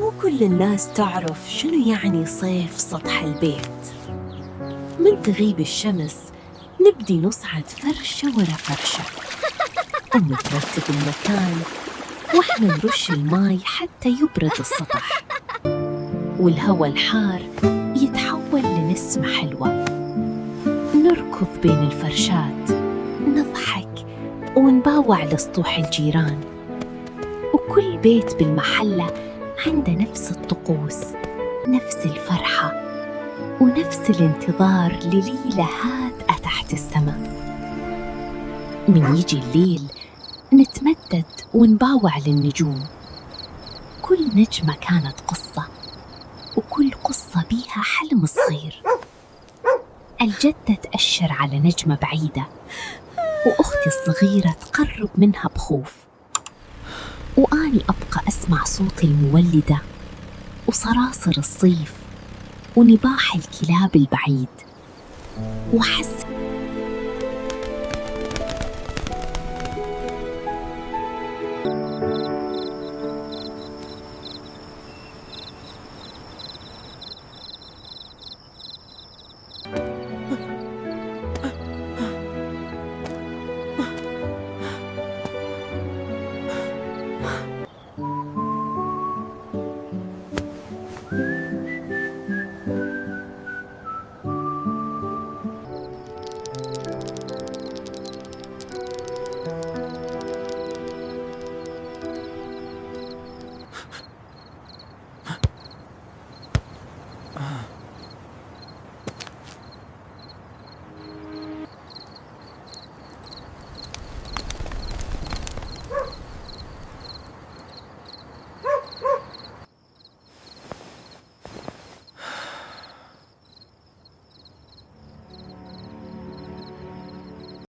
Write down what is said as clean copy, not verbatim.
مو كل الناس تعرف شنو يعني صيف سطح البيت. من تغيب الشمس نبدي نصعد فرشة ورا فرشة، ونترتب المكان، وإحنا نرش الماي حتى يبرد السطح، والهواء الحار يتحول لنسمة حلوة. نركض بين الفرشات، نضحك ونباوع لسطوح الجيران، وكل بيت بالمحلة عنده نفس الطقوس، نفس الفرحة، ونفس الانتظار لليلة هادئة تحت السماء. من يجي الليل نتمدد ونباوع للنجوم، كل نجمة كانت قصة، وكل قصة بيها حلم صغير. الجدة تأشر على نجمة بعيدة، وأختي الصغيرة تقرب منها بخوف، وأني أبقى أسمع صوت المولدة وصراصر الصيف ونباح الكلاب البعيد، وأحس